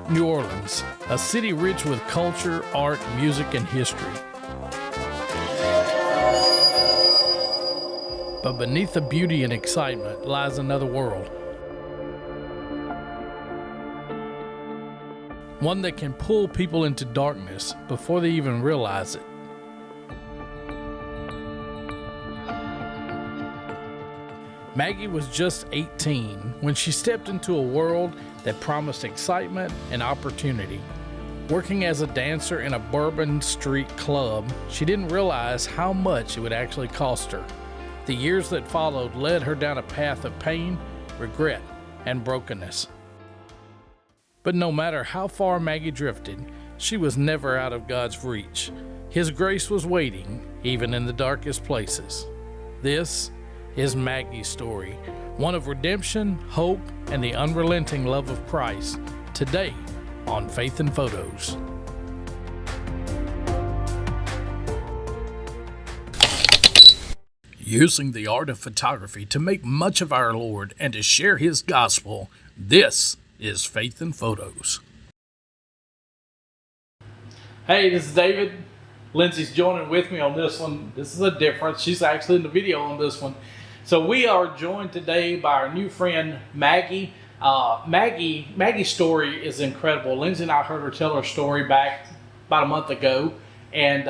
New Orleans, a city rich with culture, art, music, and history. But beneath the beauty and excitement lies another world. One that can pull people into darkness before they even realize it. Maggie was just 18 when she stepped into a world that promised excitement and opportunity. Working as a dancer in a Bourbon Street club, she didn't realize how much it would actually cost her. The years that followed led her down a path of pain, regret, and brokenness. But no matter how far Maggie drifted, she was never out of God's reach. His grace was waiting, even in the darkest places. This is Maggie's story, one of redemption, hope, and the unrelenting love of Christ, today on Faith in Photos. Using the art of photography to make much of our Lord and to share His gospel, this is Faith in Photos. Hey, this is David. Lindsay's joining with me on this one. This is a difference. She's actually in the video on this one. So we are joined today by our new friend, Maggie. Maggie's story is incredible. Lindsay and I heard her tell her story back about a month ago, and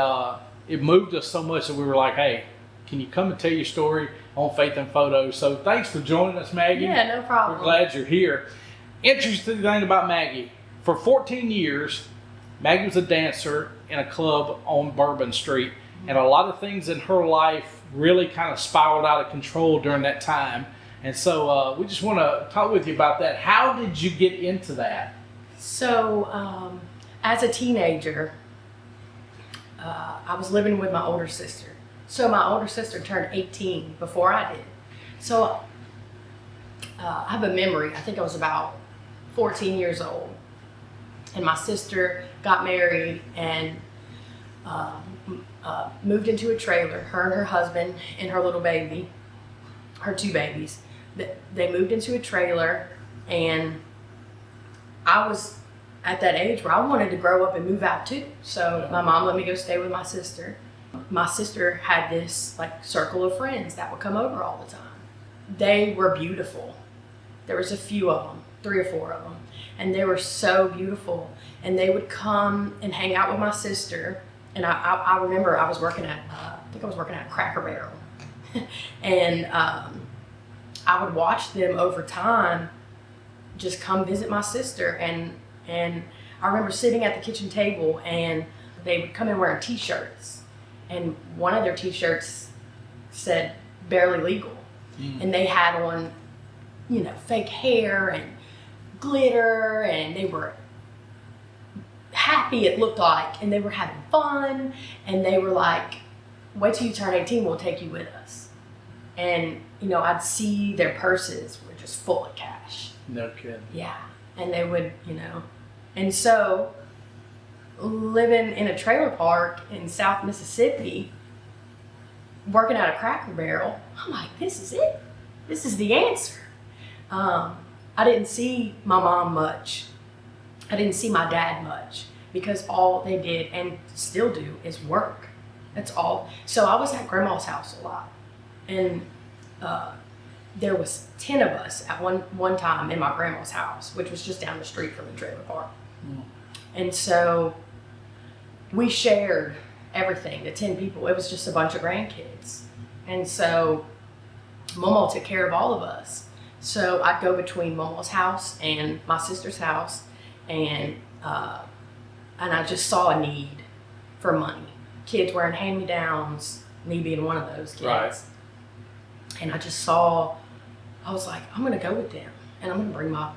it moved us so much that we were like, hey, can you come and tell your story on Faith in Photos? So thanks for joining us, Maggie. Yeah, no problem. We're glad you're here. Interesting thing about Maggie, for 14 years, Maggie was a dancer in a club on Bourbon Street, and a lot of things in her life really kind of spiraled out of control during that time. And so we just want to talk with you about that. How did you get into that? So as a teenager, I was living with my older sister. So my older sister turned 18 before I did. So I have a memory. I think I was about 14 years old. And my sister got married and moved into a trailer. Her and her husband and her little baby, her two babies. They moved into a trailer, and I was at that age where I wanted to grow up and move out too. So my mom let me go stay with my sister. My sister had this like circle of friends that would come over all the time. They were beautiful. There was a few of them, 3 or 4 of them, and they were so beautiful. And they would come and hang out with my sister. And I remember I was working at, I think I was working at Cracker Barrel. And I would watch them over time just come visit my sister. And I remember sitting at the kitchen table, and they would come in wearing t-shirts. And one of their t-shirts said barely legal. And they had on, you know, fake hair and glitter, and they were happy, it looked like, and they were having fun, and they were like, wait till you turn 18, we'll take you with us. And you know, I'd see their purses were just full of cash. No kidding. Yeah. And they would, you know, and so living in a trailer park in South Mississippi, working at a Cracker Barrel, I'm like, this is it. This is the answer. I didn't see my mom much. I didn't see my dad much, because all they did and still do is work. That's all. So I was at grandma's house a lot, and there was 10 of us at one time in my grandma's house, which was just down the street from the trailer park. And so we shared everything, the 10 people. It was just a bunch of grandkids. And so Momo took care of all of us. So I'd go between Momo's house and my sister's house, and I just saw a need for money. Kids wearing hand-me-downs, me being one of those kids. Right. And I just saw, I was like, I'm gonna go with them, and I'm gonna bring my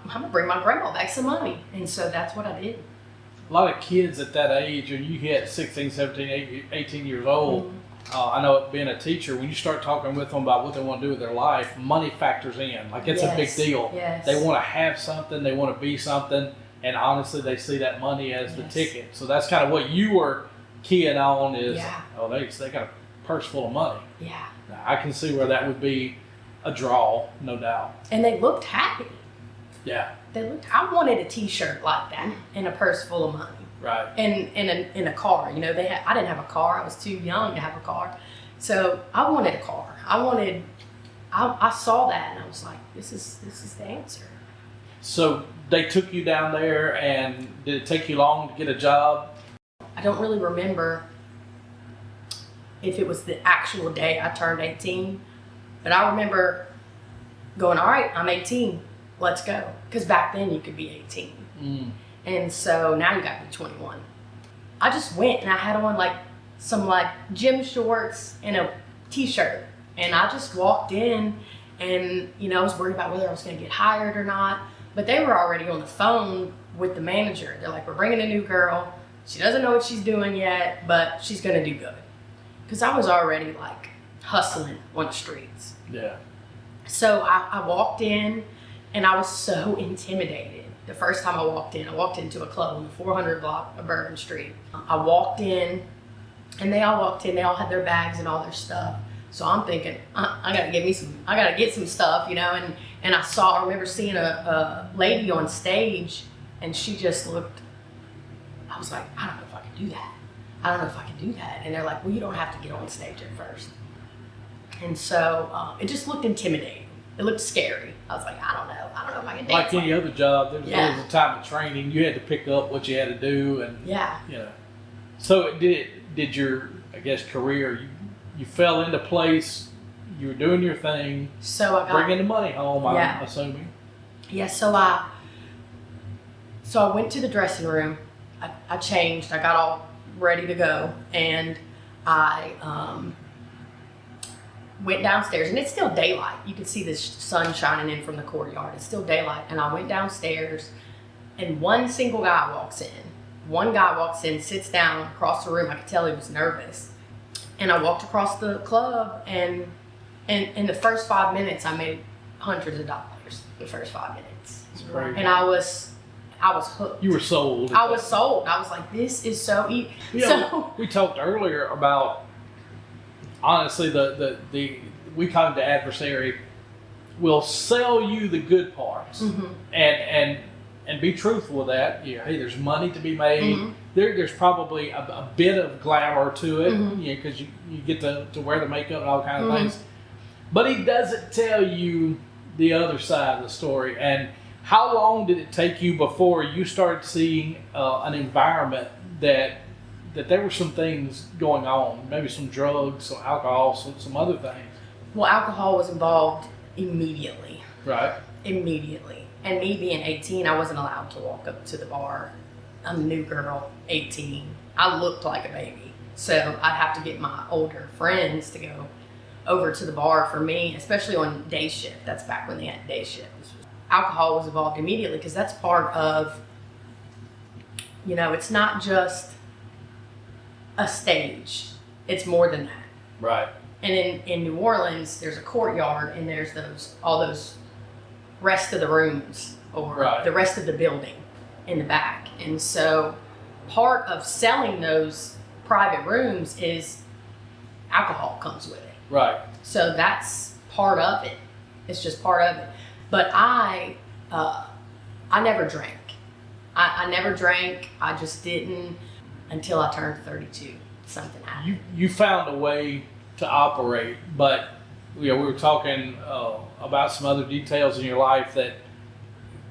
grandma back some money. And so that's what I did. A lot of kids at that age, when you hit 16, 17, 18 years old, I know being a teacher, when you start talking with them about what they want to do with their life, money factors in. Like, it's a big deal. Yes. They want to have something, they want to be something, and honestly, they see that money as the ticket. So that's kind of what you were keying on is, oh, they got a purse full of money. Yeah. Now, I can see where that would be a draw, no doubt. And they looked happy. Yeah. I wanted a T-shirt like that and a purse full of money. Right. And in a car, you know, I didn't have a car. I was too young to have a car, so I wanted a car. I saw that and I was like, this is the answer. So they took you down there, and did it take you long to get a job? I don't really remember if it was the actual day I turned 18, but I remember going, all right, I'm 18, let's go. Because back then you could be 18. Mm. And so now you got to be 21. I just went and I had on like some like gym shorts and a t-shirt. And I just walked in and, you know, I was worried about whether I was going to get hired or not. But they were already on the phone with the manager. They're like, we're bringing a new girl. She doesn't know what she's doing yet, but she's going to do good. Because I was already like hustling on the streets. Yeah. So I walked in and I was so intimidated. The first time I walked into a club on the 400 block of Bourbon Street. I walked in and they all walked in. They all had their bags and all their stuff. So I'm thinking, I gotta get some stuff, you know, and I remember seeing a lady on stage and she just looked, I was like, I don't know if I can do that. I don't know if I can do that. And they're like, well, you don't have to get on stage at first. And so it just looked intimidating. It looked scary. I was like, I don't know if I can dance. Like any other job, there was a time of training. You had to pick up what you had to do, and you know. So did your, I guess, career? You fell into place. You were doing your thing. So I got bringing the money home. I'm assuming. Yeah. So I went to the dressing room. I changed. I got all ready to go, and I went downstairs, and it's still daylight. You can see the sun shining in from the courtyard. It's still daylight, and I went downstairs, and one single guy walks in. One guy walks in, sits down across the room. I could tell he was nervous. And I walked across the club, and in the first 5 minutes, I made hundreds of dollars. The first 5 minutes, and I was hooked. You were sold. I was sold. I was like, this is so easy. We talked earlier about, honestly, we call it the adversary will sell you the good parts, and be truthful with that. Yeah, hey, there's money to be made. Mm-hmm. There's probably a bit of glamour to it, because you get to wear the makeup and all kinds of things. But he doesn't tell you the other side of the story. And how long did it take you before you started seeing an environment that there were some things going on, maybe some drugs, some alcohol, some other things? Well, alcohol was involved immediately. Right. Immediately. And me being 18, I wasn't allowed to walk up to the bar. I'm a new girl, 18. I looked like a baby. So I'd have to get my older friends to go over to the bar for me, especially on day shift. That's back when they had day shifts. Alcohol was involved immediately because that's part of, you know, it's not just a stage. It's more than that. Right. And in New Orleans, there's a courtyard and there's all those rest of the rooms or the rest of the building in the back. And so part of selling those private rooms is alcohol comes with it. Right. So that's part of it. It's just part of it. But I never drank. I never drank. I just didn't until I turned 32. Something happened. You found a way to operate, but we were talking about some other details in your life that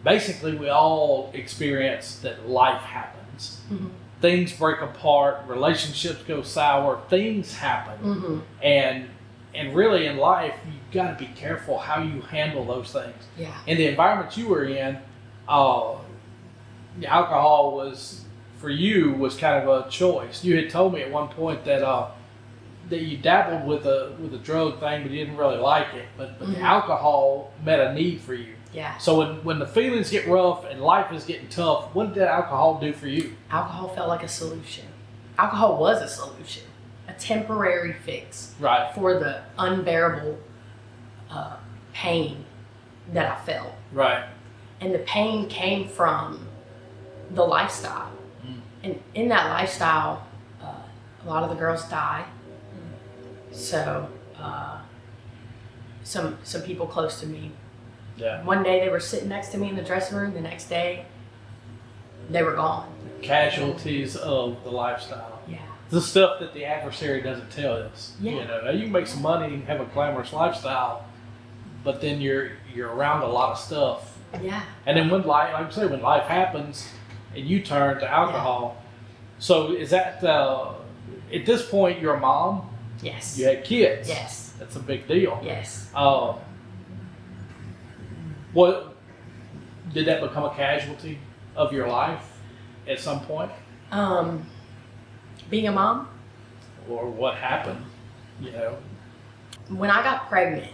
basically we all experience that life happens. Mm-hmm. Things break apart, relationships go sour, things happen. Mm-hmm. And really in life, you've got to be careful how you handle those things. Yeah. In the environment you were in, the alcohol was, for you, was kind of a choice. You had told me at one point that you dabbled with a drug thing, but you didn't really like it. But the alcohol met a need for you. Yeah. So when the feelings get rough and life is getting tough, what did that alcohol do for you? Alcohol felt like a solution. Alcohol was a solution, a temporary fix for the unbearable pain that I felt. Right. And the pain came from the lifestyle. And in that lifestyle, a lot of the girls die. So some people close to me Yeah. One day they were sitting next to me in the dressing room. The next day, they were gone. Casualties of the lifestyle. Yeah. The stuff that the adversary doesn't tell us. Yeah. You know, you can make some money and have a glamorous lifestyle, but then you're around a lot of stuff. Yeah. And then when life, like I say, when life happens, and you turn to alcohol. So is that at this point you're a mom? Yes. You had kids. Yes. That's a big deal. Yes. What did that become a casualty of your life at some point? Being a mom. Or what happened? You know. When I got pregnant,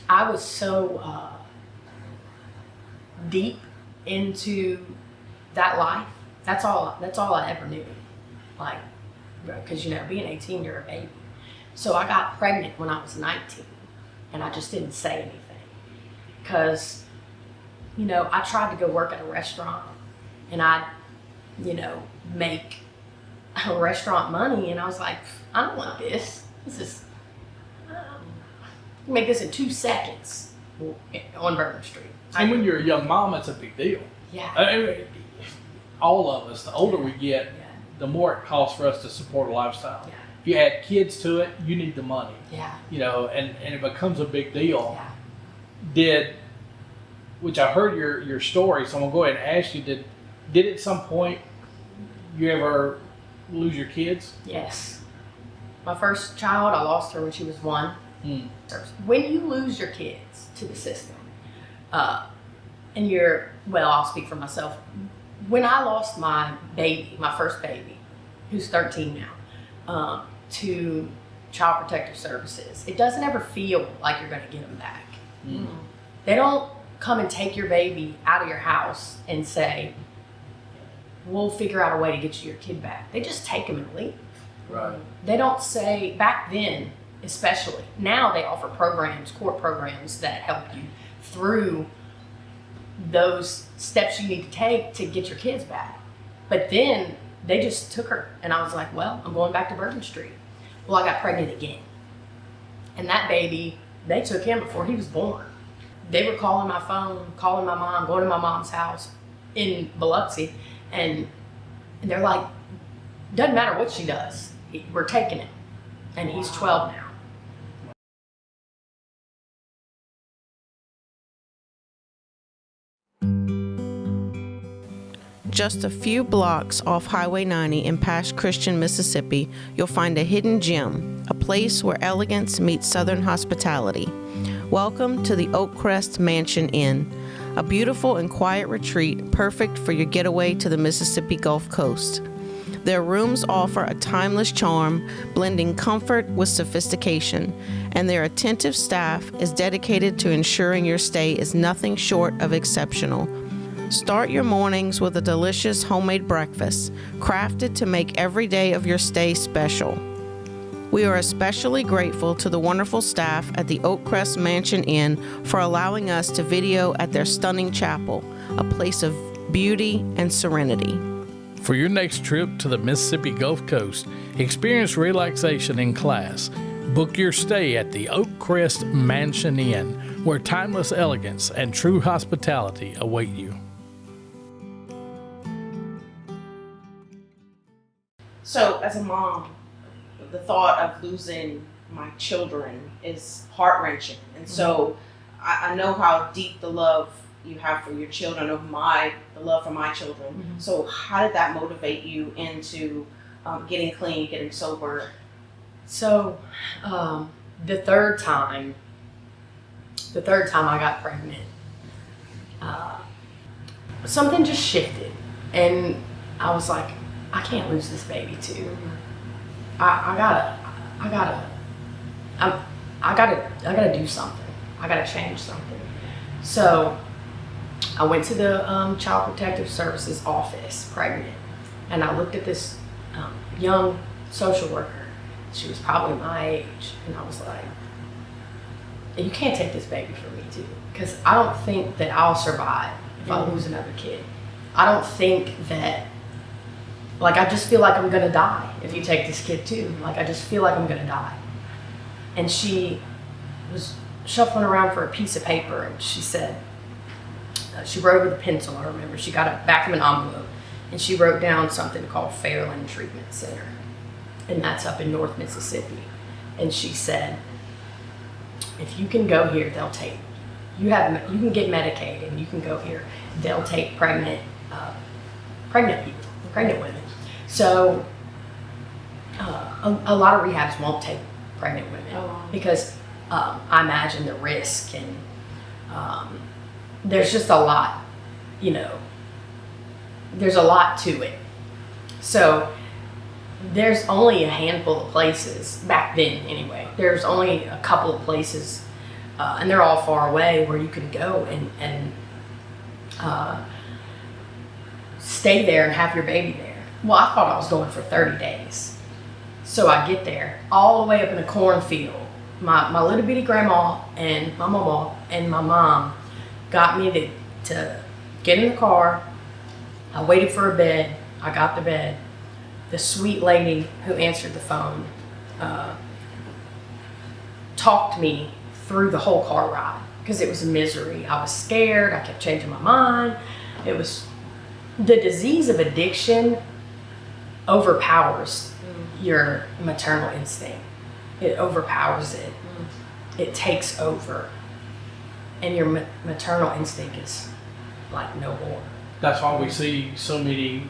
I was so deep into that life. That's all I ever knew. Like, because you know, being 18, you're a baby. So I got pregnant when I was 19, and I just didn't say anything. Because, you know, I tried to go work at a restaurant, and I'd, you know, make restaurant money, and I was like, I don't want this. This is, make this in 2 seconds on Bourbon Street. And when you're a young mom, it's a big deal. Yeah. I mean, all of us, the older we get, the more it costs for us to support a lifestyle. Yeah. If you add kids to it, you need the money. Yeah. You know, and it becomes a big deal. Yeah. Which I heard your story, so I'm gonna go ahead and ask you, did at some point you ever lose your kids? Yes. My first child, I lost her when she was 1. When you lose your kids to the system, and I'll speak for myself. When I lost my baby, my first baby, who's 13 now, to Child Protective Services, it doesn't ever feel like you're going to get them back. They don't come and take your baby out of your house and say, we'll figure out a way to get you your kid back. They just take them and leave. Right. They don't say, back then especially, now they offer programs, court programs that help you through those steps you need to take to get your kids back. But then they just took her, and I was like, well, I'm going back to Bourbon Street. Well, I got pregnant again. And that baby, they took him before he was born. They were calling my phone, calling my mom, going to my mom's house in Biloxi, and they're like, doesn't matter what she does, we're taking him. And he's 12 now. Just a few blocks off Highway 90 in Pasch Christian, Mississippi, you'll find a hidden gem, a place where elegance meets Southern hospitality. Welcome to the Crest Mansion Inn, a beautiful and quiet retreat perfect for your getaway to the Mississippi Gulf Coast. Their rooms offer a timeless charm, blending comfort with sophistication, and their attentive staff is dedicated to ensuring your stay is nothing short of exceptional. Start your mornings with a delicious homemade breakfast, crafted to make every day of your stay special. We are especially grateful to the wonderful staff at the Crest Mansion Inn for allowing us to video at their stunning chapel, a place of beauty and serenity. For your next trip to the Mississippi Gulf Coast, experience relaxation in class. Book your stay at the Crest Mansion Inn, where timeless elegance and true hospitality await you. So, as a mom, the thought of losing my children is heart-wrenching. And so I know how deep the love you have for your children, I know the love for my children. So how did that motivate you into getting clean, getting sober? So the third time I got pregnant, something just shifted, and I was like, I can't lose this baby too. I gotta do something. I gotta change something. So I went to the Child Protective Services office, pregnant, and I looked at this young social worker. She was probably my age, and I was like, you can't take this baby from me too, because I don't think that I'll survive if I lose another kid. I don't think that, I just feel like I'm gonna die if you take this kid too. I just feel like I'm gonna die. And she was shuffling around for a piece of paper, and she said, she wrote with a pencil, I remember. She got it back of an envelope, and she wrote down something called Fairland Treatment Center, and that's up in North Mississippi. And she said, if you can go here, they'll take you can get Medicaid, and you can go here. They'll take pregnant people, pregnant women. So a lot of rehabs won't take pregnant women because I imagine the risk, and there's just a lot, there's a lot to it. So there's only a handful of places back then anyway. There's only a couple of places, and they're all far away, where you can go and stay there and have your baby there. Well, I thought I was going for 30 days. So I get there, all the way up in a cornfield. My little bitty grandma and my mama and my mom got me to get in the car. I waited for a bed. I got the bed. The sweet lady who answered the phone talked me through the whole car ride, because it was a misery. I was scared. I kept changing my mind. It was the disease of addiction overpowers your maternal instinct. It overpowers it. It takes over, and your maternal instinct is like no more. That's why we see so many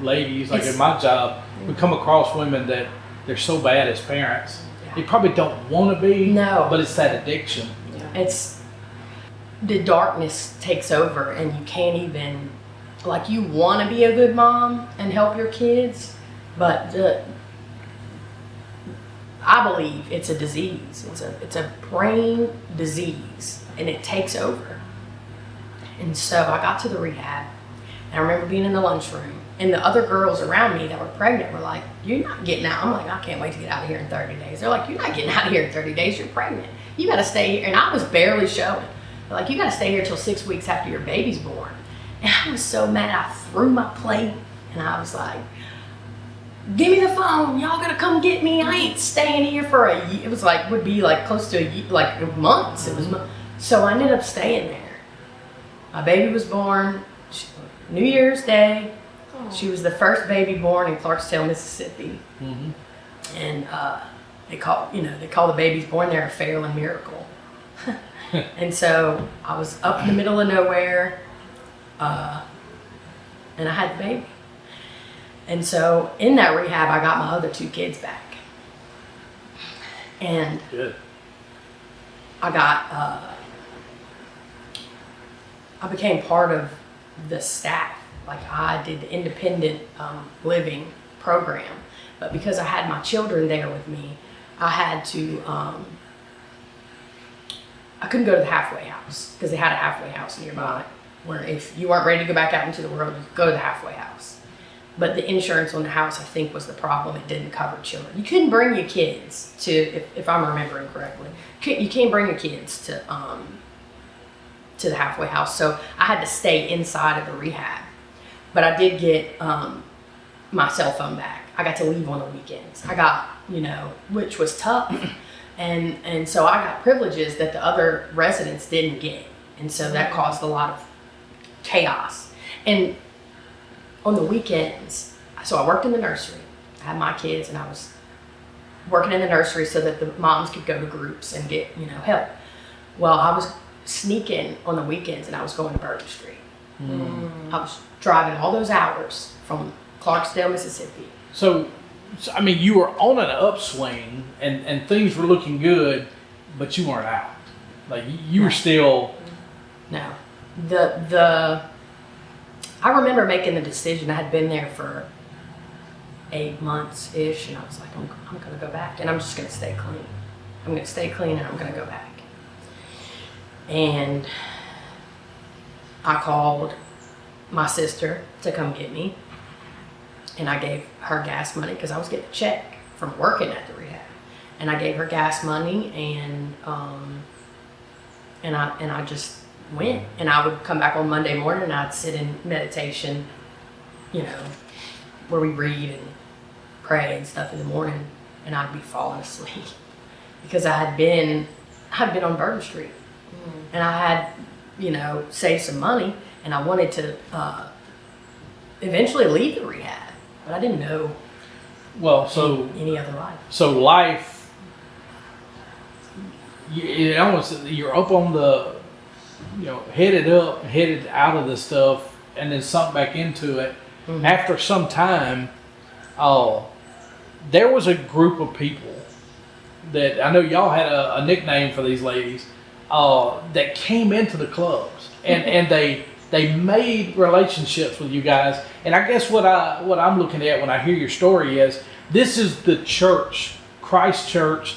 ladies, like in my job, we come across women that they're so bad as parents. They probably don't want to be, but it's that addiction. It's the darkness takes over, and you can't even, like, you want to be a good mom and help your kids, but I believe it's a disease. It's a brain disease, and it takes over. And so I got to the rehab, and I remember being in the lunchroom, and the other girls around me that were pregnant were like, "You're not getting out." I'm like, "I can't wait to get out of here in 30 days." They're like, "You're not getting out of here in 30 days. You're pregnant. You got to stay here." And I was barely showing. They're like, "You got to stay here till 6 weeks after your baby's born." And I was so mad. I threw my plate, and I was like, "Give me the phone. Y'all gotta come get me. I ain't staying here for a year." It was like, would be like close to a year, like months. It was so I ended up staying there. My baby was born New Year's Day. She was the first baby born in Clarksdale, Mississippi. And they call the babies born there a Fairland miracle. And so I was up in the middle of nowhere, and I had the baby. And so in that rehab, I got my other 2 kids back. And I became part of the staff. Like, I did the independent living program. But because I had my children there with me, I had to, I couldn't go to the halfway house, because they had a halfway house nearby, where if you weren't ready to go back out into the world, you could go to the halfway house. But the insurance on the house, I think, was the problem. It didn't cover children. You couldn't bring your kids to, if I'm remembering correctly, you can't bring your kids to the halfway house. So I had to stay inside of the rehab. But I did get my cell phone back. I got to leave on the weekends. I got, which was tough. And so I got privileges that the other residents didn't get. And so that caused a lot of chaos. And on the weekends, so I worked in the nursery. I had my kids, and I was working in the nursery so that the moms could go to groups and get, help. Well, I was sneaking on the weekends, and I was going to Bourbon Street. I was driving all those hours from Clarksdale, Mississippi. So, I mean, you were on an upswing, and things were looking good, but you weren't out. Like, you were still... No. I remember making the decision. I had been there for 8 months-ish, and I was like, I'm going to go back, and I'm just going to stay clean. I'm going to stay clean, and I'm going to go back. And I called my sister to come get me, and I gave her gas money, because I was getting a check from working at the rehab. And I gave her gas money, and I just went. And I would come back on Monday morning, and I'd sit in meditation, where we read and pray and stuff in the morning, and I'd be falling asleep because I had been I'd been on Bourbon Street, and I had, saved some money, and I wanted to eventually leave the rehab, but I didn't know any other life. So life, you're up on the, headed out of the stuff, and then sunk back into it. Mm-hmm. After some time, there was a group of people that I know y'all had a nickname for these ladies that came into the clubs, and they made relationships with you guys. And I guess what I'm looking at when I hear your story is this is the church, Christ Church,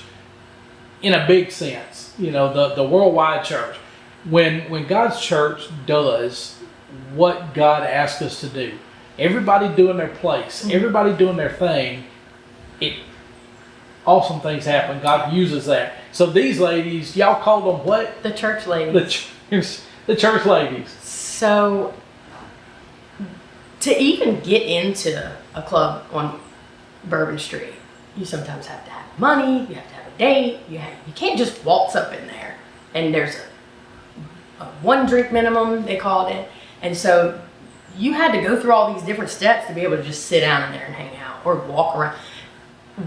in a big sense. The worldwide church. When God's church does what God asks us to do, everybody doing their place, everybody doing their thing, awesome things happen. God uses that. So these ladies, y'all called them what? The church ladies. The church ladies. So to even get into a club on Bourbon Street, you sometimes have to have money, you have to have a date, you can't just waltz up in there. And there's a 1 drink minimum, they called it. And so you had to go through all these different steps to be able to just sit down in there and hang out or walk around.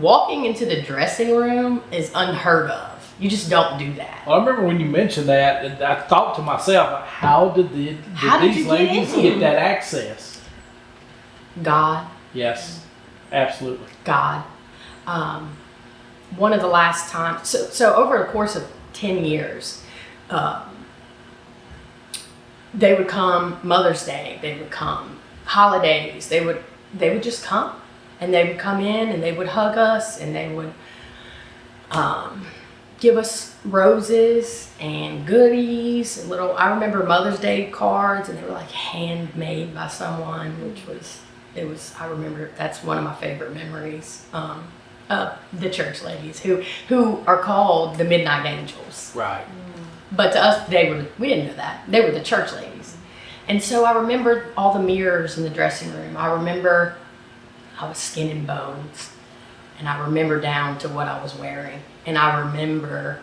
Walking into the dressing room is unheard of. You just don't do that. Well, I remember when you mentioned that, and I thought to myself, how did these ladies get that access? God. Yes, absolutely. God. One of the last times, so over the course of 10 years, they would come Mother's Day, they would come holidays, they would just come. And they would come in and they would hug us and they would give us roses and goodies. I remember Mother's Day cards, and they were like handmade by someone, I remember that's one of my favorite memories of the church ladies who are called the Midnight Angels. Right. But to us, we didn't know that. They were the church ladies. And so I remember all the mirrors in the dressing room. I remember I was skin and bones, and I remember down to what I was wearing. And I remember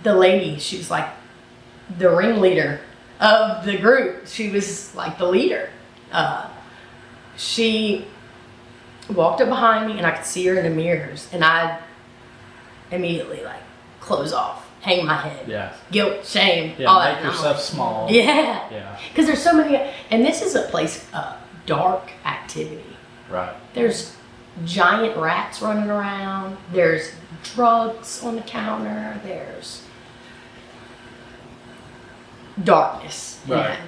the lady, she was like the ringleader of the group. She was like the leader. She walked up behind me, and I could see her in the mirrors, and I immediately close off, hang my head. Yeah. Guilt, shame, yeah, all make that. yourself small. Yeah. Yeah. Because there's so many, and this is a place of dark activity. Right. There's giant rats running around. There's drugs on the counter. There's darkness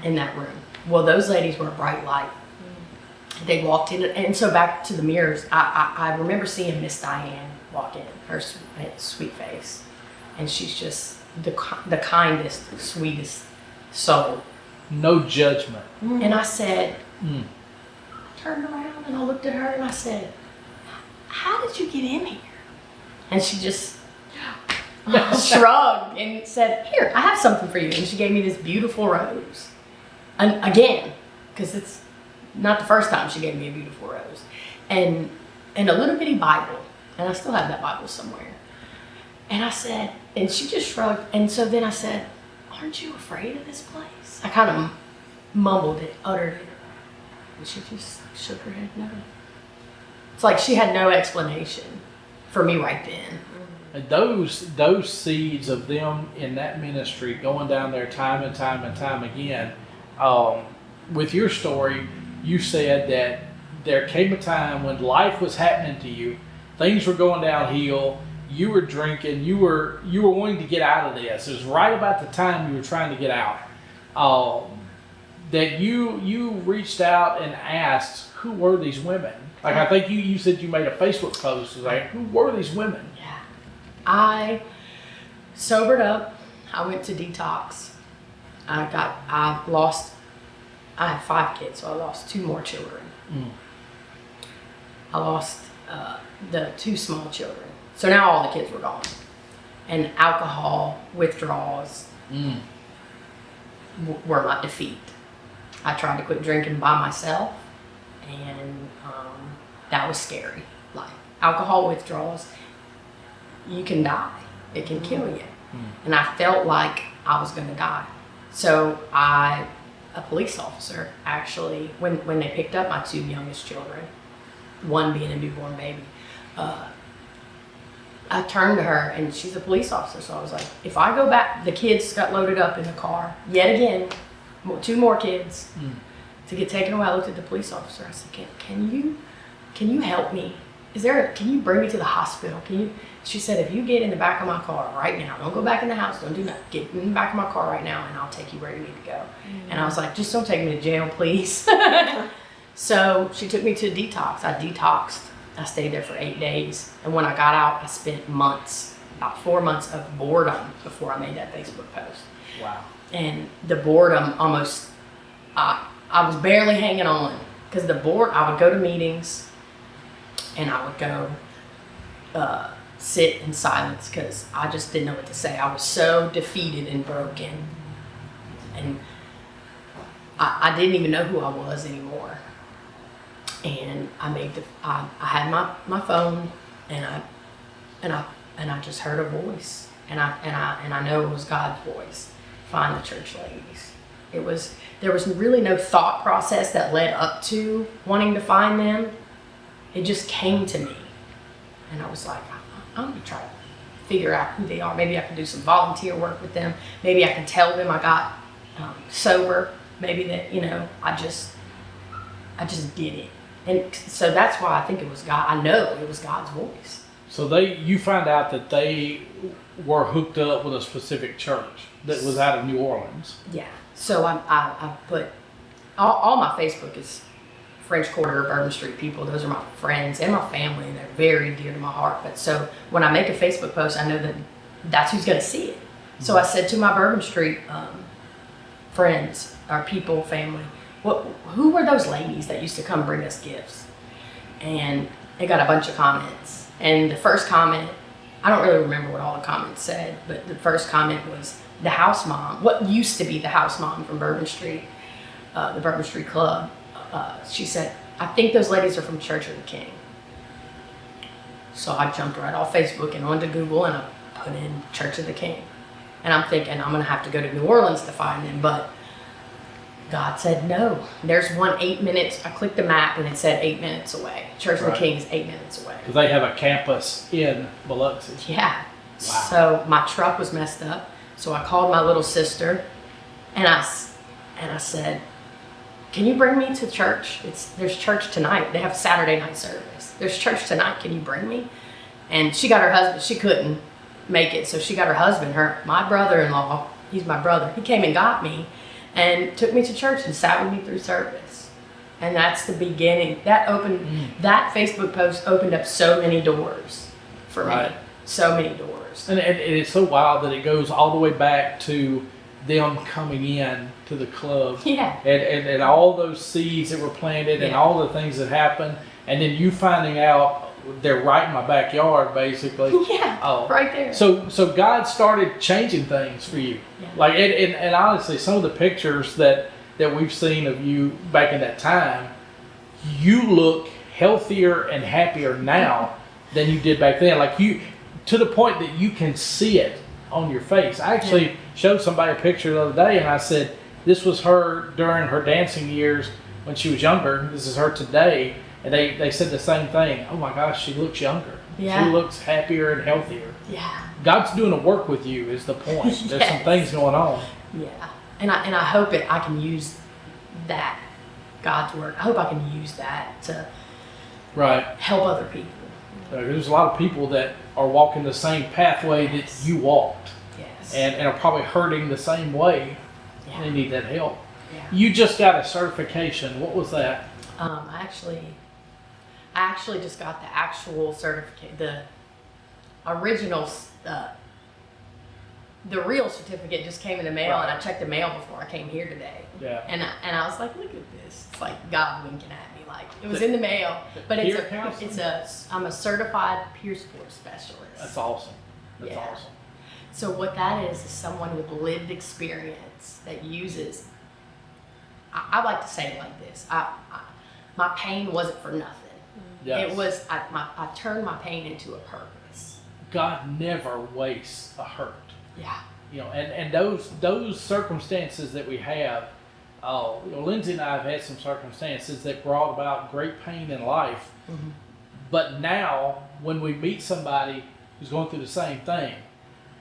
in that room. Well, those ladies were a bright light. They walked in, and so back to the mirrors, I remember seeing Miss Diane walk in, her sweet face, and she's just the kindest, sweetest soul. No judgment. And I said, turned around and I looked at her and I said, how did you get in here? And she just shrugged and said, here, I have something for you. And she gave me this beautiful rose. And again, because it's not the first time she gave me a beautiful rose. And a little bitty Bible. And I still have that Bible somewhere. And I said, and she just shrugged. And so then I said, aren't you afraid of this place? I kind of mumbled it, uttered it. And she just shook her head no. It's like she had no explanation for me right then. And those seeds of them in that ministry going down there time and time and time again, with your story, you said that there came a time when life was happening to you, things were going downhill, you were drinking, you were wanting to get out of this. It was right about the time you were trying to get out. That you reached out and asked, who were these women? Like, I think you said you made a Facebook post, like, who were these women? Yeah. I sobered up. I went to detox. I had 5 kids, so I lost 2 more children. I lost the 2 small children. So now all the kids were gone. And alcohol withdrawals were my defeat. I tried to quit drinking by myself, and that was scary. Like, alcohol withdrawals, you can die It can kill you. And I felt like I was going to die. So a police officer actually, when they picked up my two youngest children, one being a newborn baby, I turned to her, and she's a police officer, so I was like, if I go back, the kids got loaded up in the car, yet again, two more kids to get taken away. I looked at the police officer, I said, can you help me? Can you bring me to the hospital? She said, if you get in the back of my car right now, don't go back in the house, don't do nothing, get in the back of my car right now, and I'll take you where you need to go. And I was like, just don't take me to jail, please. So she took me to a detox. I detoxed. I stayed there for 8 days. And when I got out, I spent months, about 4 months of boredom before I made that Facebook post. Wow. And the boredom almost, I was barely hanging on. Because I would go to meetings and I would go sit in silence because I just didn't know what to say. I was so defeated and broken. And I didn't even know who I was anymore. And I had my phone, and I just heard a voice, and I know it was God's voice. Find the church ladies. There was really no thought process that led up to wanting to find them. It just came to me, and I was like, I'm gonna try to figure out who they are. Maybe I can do some volunteer work with them. Maybe I can tell them I got sober. Maybe that I just did it. And so that's why I think it was God. I know it was God's voice. So you find out that they were hooked up with a specific church that was out of New Orleans. Yeah. So I put all my Facebook is French Quarter, Bourbon Street people. Those are my friends and my family, and they're very dear to my heart. But so when I make a Facebook post, I know that that's who's going to see it. So I said to my Bourbon Street friends, our people, family, who were those ladies that used to come bring us gifts? And they got a bunch of comments. And the first comment, I don't really remember what all the comments said, but the first comment was the house mom, what used to be the house mom from Bourbon Street, the Bourbon Street Club. She said, I think those ladies are from Church of the King. So I jumped right off Facebook and onto Google, and I put in Church of the King. And I'm thinking I'm going to have to go to New Orleans to find them, but God said no. There's one 8 minutes. I clicked the map and it said 8 minutes away. Church of the King is 8 minutes away. Because they have a campus in Biloxi. Yeah. Wow. So my truck was messed up. So I called my little sister, and I said, can you bring me to church? There's church tonight. They have a Saturday night service. There's church tonight. Can you bring me? And she got her husband. She couldn't make it, so she got her husband. My brother-in-law. He's my brother. He came and got me, and took me to church and sat with me through service. And that's the beginning. That Facebook post opened up so many doors for me. So many doors. And it's so wild that it goes all the way back to them coming in to the club. Yeah. And all those seeds that were planted and all the things that happened. And then you finding out they're right in my backyard, basically. Yeah, right there. So God started changing things for you. Yeah. Like, and honestly, some of the pictures that we've seen of you back in that time, you look healthier and happier now than you did back then. Like to the point that you can see it on your face. I actually showed somebody a picture the other day, and I said, this was her during her dancing years when she was younger. This is her today. And they said the same thing. Oh my gosh, she looks younger. Yeah. She looks happier and healthier. Yeah. God's doing a work with you is the point. Yes. There's some things going on. Yeah. And I hope I can use that, God's word. I hope I can use that to help other people. There's a lot of people that are walking the same pathway that you walked. Yes. And are probably hurting the same way. Yeah. They need that help. Yeah. You just got a certification. What was that? I actually just got the actual certificate, the original, the real certificate just came in the mail, and I checked the mail before I came here today. Yeah. And I was like, look at this. It's like God winking at me. Like, it was in the mail, but I'm a certified peer support specialist. That's awesome. That's Yeah. awesome. So what that is someone with lived experience that uses, I like to say it like this. My pain wasn't for nothing. Yes. It was, I turned my pain into a purpose. God never wastes a hurt. Yeah. You know, and those circumstances that we have, you know, Lindsay and I have had some circumstances that brought about great pain in life. Mm-hmm. But now, when we meet somebody who's going through the same thing,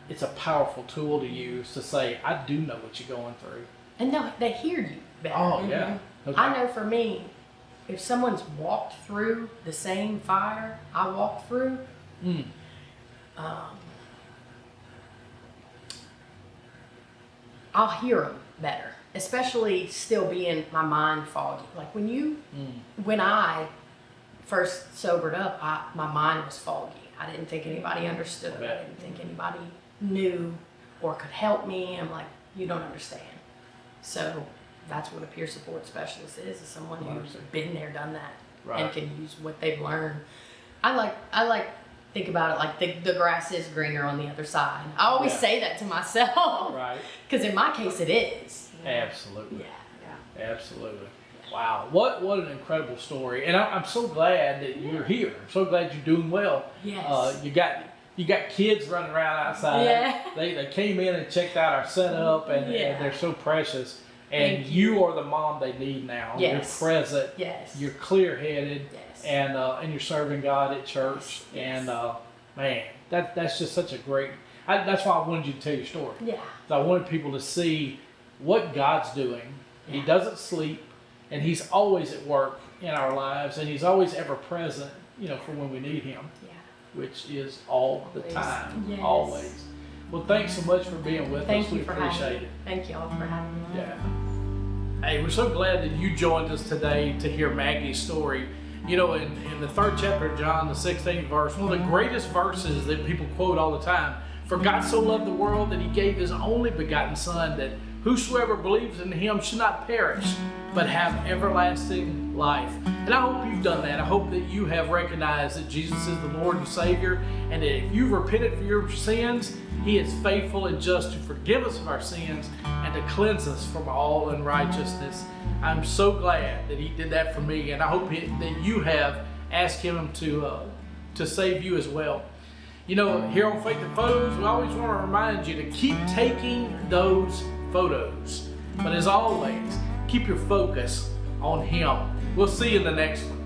it's a powerful tool to use to say, I do know what you're going through. And they hear you better. Oh, yeah. No I doubt. know for me, if someone's walked through the same fire I walked through, I'll hear them better. Especially still being my mind foggy. Like when I first sobered up, my mind was foggy. I didn't think anybody understood. I didn't think anybody knew or could help me. I'm like, you don't understand. So that's what a peer support specialist is someone who's been there, done that, and can use what they've learned. I like think about it like the grass is greener on the other side. I always say that to myself. Right. Because in my case it is. Absolutely. Yeah. Absolutely. Wow. What an incredible story. And I'm so glad that you're here. I'm so glad you're doing well. Yes. You got kids running around outside. Yeah. They came in and checked out our setup and they're so precious. And you are the mom they need now. Yes. You're present. Yes. You're clear-headed. Yes. And you're serving God at church. Yes. And man, that's just such a great. That's why I wanted you to tell your story. Yeah. I wanted people to see what God's doing. He doesn't sleep, and He's always at work in our lives, and He's always ever present. You know, for when we need Him. Yeah. Which is all the time. Yes. Always. Well, thanks so much for being with us. Thank you we for appreciate having it. me. Thank you all for having me. Yeah. Hey, we're so glad that you joined us today to hear Maggie's story. You know, in the 3rd chapter of John, the 16th verse, one of the greatest verses that people quote all the time, for God so loved the world that He gave His only begotten Son, that whosoever believes in Him should not perish, but have everlasting life. And I hope you've done that. I hope that you have recognized that Jesus is the Lord and Savior, and that if you've repented for your sins, He is faithful and just to forgive us of our sins and to cleanse us from all unrighteousness. I'm so glad that He did that for me, and I hope that you have asked Him to save you as well. You know, here on Faith and Photos, we always want to remind you to keep taking those photos. But as always, keep your focus on Him. We'll see you in the next one.